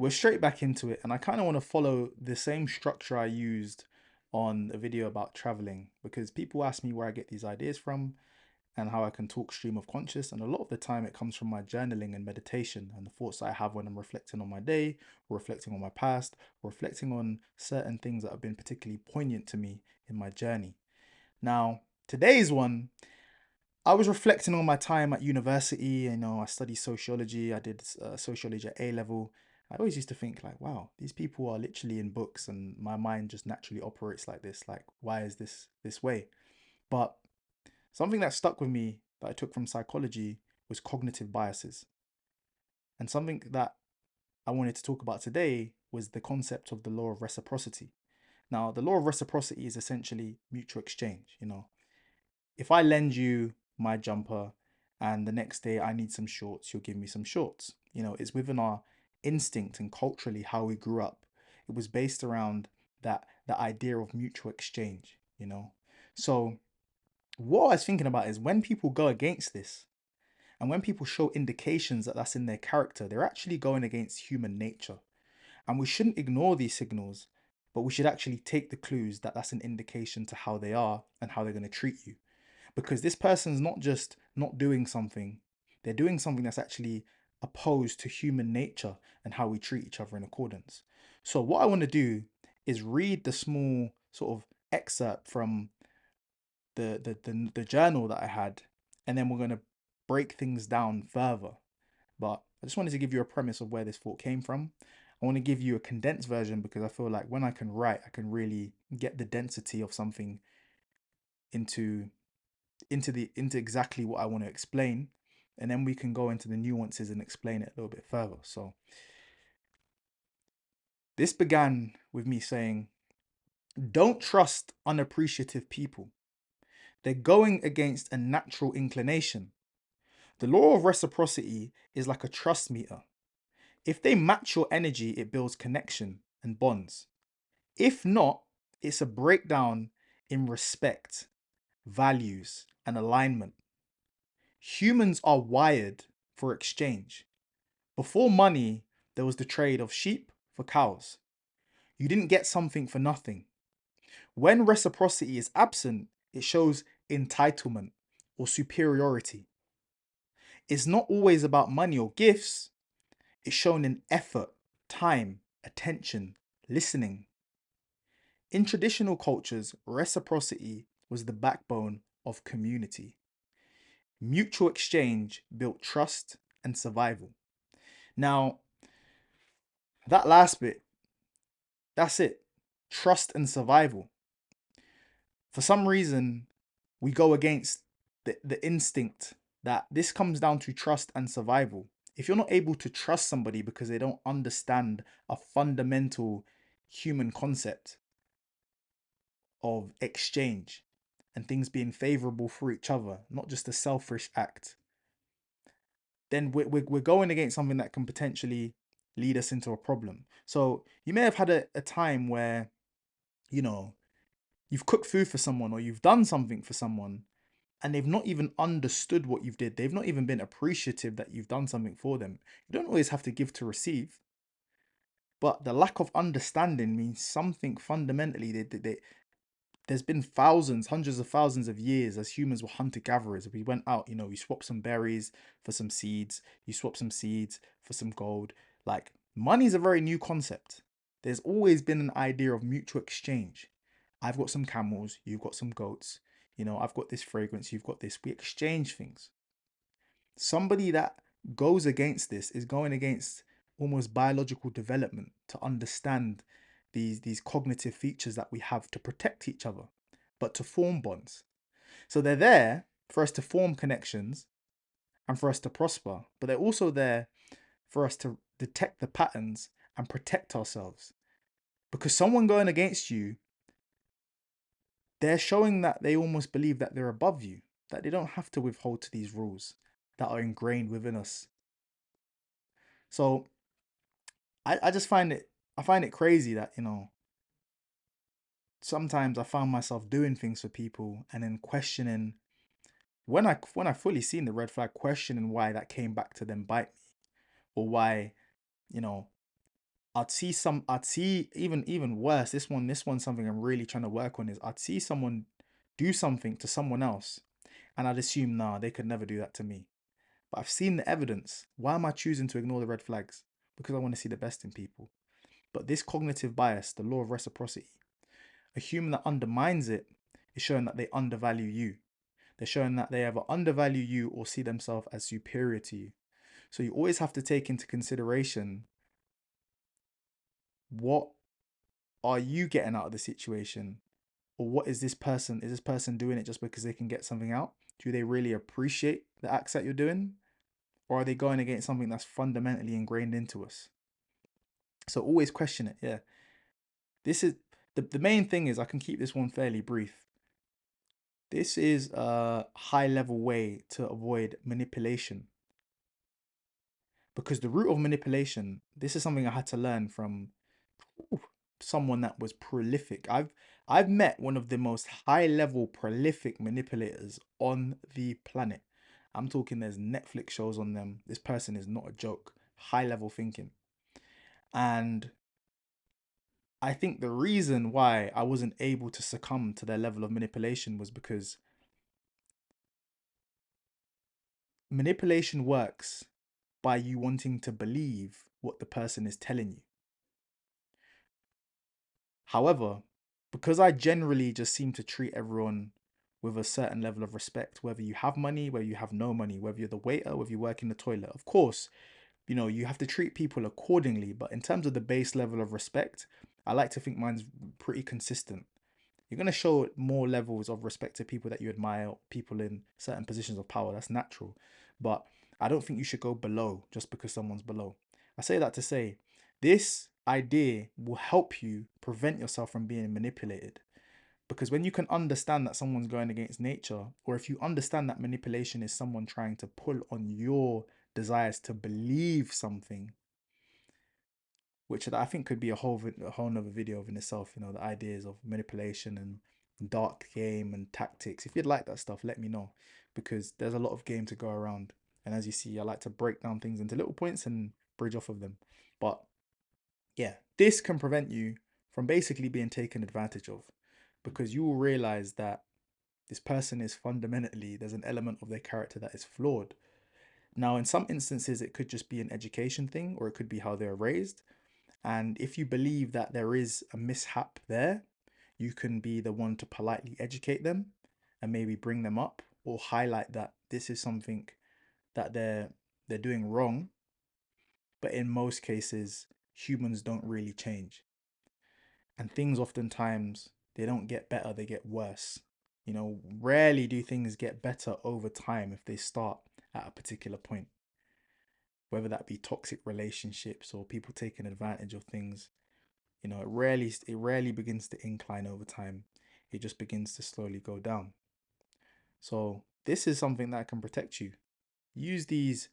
we're straight back into it, and I kind of want to follow the same structure I used on a video about traveling because people ask me where I get these ideas from and how I can talk stream of conscious. And a lot of the time, it comes from my journaling and meditation and the thoughts that I have when I'm reflecting on my day, or reflecting on my past, or reflecting on certain things that have been particularly poignant to me in my journey. Now, today's one, I was reflecting on my time at university. I studied sociology. I did sociology at A level. I always used to think like, wow, these people are literally in books, and my mind just naturally operates like this. Like, why is this way? But something that stuck with me that I took from psychology was cognitive biases. And something that I wanted to talk about today was the concept of the law of reciprocity. Now, the law of reciprocity is essentially mutual exchange. If I lend you my jumper and the next day I need some shorts, you'll give me some shorts. It's within our instinct and culturally how we grew up. It was based around that the idea of mutual exchange. So what I was thinking about is when people go against this and when people show indications that that's in their character, they're actually going against human nature. And we shouldn't ignore these signals, but we should actually take the clues that that's an indication to how they are and how they're going to treat you. Because this person's not just not doing something, they're doing something that's actually opposed to human nature and how we treat each other in accordance. So, what I want to do is read the small sort of excerpt from the journal that I had, and then we're going to break things down further. But I just wanted to give you a premise of where this thought came from. I want to give you a condensed version because I feel like when I can write, I can really get the density of something into into exactly what I want to explain, and then we can go into the nuances and explain it a little bit further. So this began with me saying, don't trust unappreciative people. They're going against a natural inclination. The law of reciprocity is like a trust meter. If they match your energy, it builds connection and bonds. If not, it's a breakdown in respect, values, and alignment. Humans are wired for exchange. Before money, there was the trade of sheep for cows. You didn't get something for nothing. When reciprocity is absent, it shows entitlement or superiority. It's not always about money or gifts, it's shown in effort, time, attention, listening. In traditional cultures, reciprocity was the backbone of community. Mutual exchange built trust and survival. Now, that last bit, that's it. Trust and survival. For some reason, we go against the instinct that this comes down to trust and survival. If you're not able to trust somebody because they don't understand a fundamental human concept of exchange and things being favorable for each other, not just a selfish act, then we're going against something that can potentially lead us into a problem. So you may have had a time where, you know, you've cooked food for someone or you've done something for someone and they've not even understood what you've did. They've not even been appreciative that you've done something for them. You don't always have to give to receive, but the lack of understanding means something fundamentally. There's been thousands, hundreds of thousands of years as humans were hunter gatherers. We went out, we swapped some berries for some seeds. You swap some seeds for some gold. Like money is a very new concept. There's always been an idea of mutual exchange. I've got some camels, you've got some goats. I've got this fragrance, you've got this. We exchange things. Somebody that goes against this is going against almost biological development to understand these cognitive features that we have to protect each other, but to form bonds. So they're there for us to form connections and for us to prosper, but they're also there for us to detect the patterns and protect ourselves. Because someone going against you, they're showing that they almost believe that they're above you, that they don't have to withhold to these rules that are ingrained within us. So I just find it crazy that, sometimes I found myself doing things for people and then questioning when I fully seen the red flag, questioning why that came back to them bite me, or why, you know, I'd see even worse. This one's something I'm really trying to work on is I'd see someone do something to someone else, and I'd assume, nah, they could never do that to me. But I've seen the evidence. Why am I choosing to ignore the red flags? Because I want to see the best in people. But this cognitive bias, the law of reciprocity, a human that undermines it is showing that they undervalue you. They're showing that they either undervalue you or see themselves as superior to you. So you always have to take into consideration, what are you getting out of the situation? Or what is this person? Is this person doing it just because they can get something out? Do they really appreciate the acts that you're doing? Or are they going against something that's fundamentally ingrained into us? So always question it. Yeah. This is the main thing is I can keep this one fairly brief. This is a high level way to avoid manipulation. Because the root of manipulation, this is something I had to learn from someone that was prolific. I've met one of the most high level prolific manipulators on the planet. I'm talking there's Netflix shows on them. This person is not a joke. High level thinking. And I think the reason why I wasn't able to succumb to their level of manipulation was because manipulation works by you wanting to believe what the person is telling you. However, because I generally just seem to treat everyone with a certain level of respect, whether you have money, whether you have no money, whether you're the waiter, whether you work in the toilet, of course, you have to treat people accordingly. But in terms of the base level of respect, I like to think mine's pretty consistent. You're going to show more levels of respect to people that you admire, people in certain positions of power. That's natural. But I don't think you should go below just because someone's below. I say that to say this idea will help you prevent yourself from being manipulated. Because when you can understand that someone's going against nature, or if you understand that manipulation is someone trying to pull on your desires to believe something, which I think could be a whole nother video in itself. The ideas of manipulation and dark game and tactics. If you'd like that stuff, let me know, because there's a lot of game to go around. And as you see, I like to break down things into little points and bridge off of them. But yeah, this can prevent you from basically being taken advantage of, because you will realize that this person is fundamentally, there's an element of their character that is flawed. Now, in some instances, it could just be an education thing, or it could be how they're raised. And if you believe that there is a mishap there, you can be the one to politely educate them and maybe bring them up, or highlight that this is something that they're doing wrong. But in most cases, humans don't really change. And things oftentimes, they don't get better, they get worse. Rarely do things get better over time if they start at a particular point. Whether that be toxic relationships or people taking advantage of things, it rarely begins to incline over time. It just begins to slowly go down. So this is something that can protect you. Use these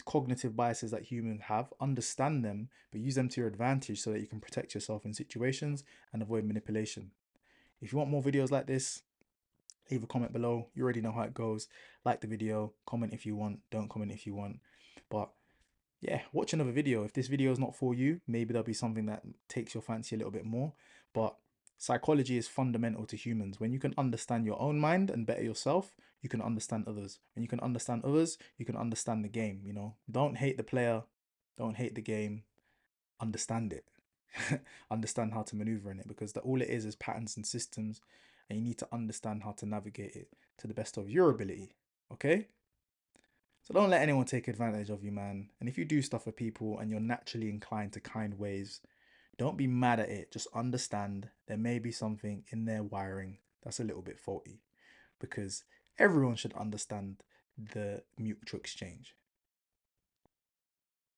cognitive biases that humans have, understand them, but use them to your advantage so that you can protect yourself in situations and avoid manipulation. If you want more videos like this, leave a comment below. You already know how it goes. Like the video, comment if you want, don't comment if you want. But yeah, watch another video. If this video is not for you, maybe there'll be something that takes your fancy a little bit more. But psychology is fundamental to humans. When you can understand your own mind and better yourself, you can understand others. When you can understand others, you can understand the game. Don't hate the player, don't hate the game, understand it. Understand how to maneuver in it, because all it is patterns and systems, and you need to understand how to navigate it to the best of your ability. Okay? So don't let anyone take advantage of you, man. And if you do stuff for people and you're naturally inclined to kind ways, don't be mad at it. Just understand there may be something in their wiring that's a little bit faulty, because everyone should understand the mutual exchange.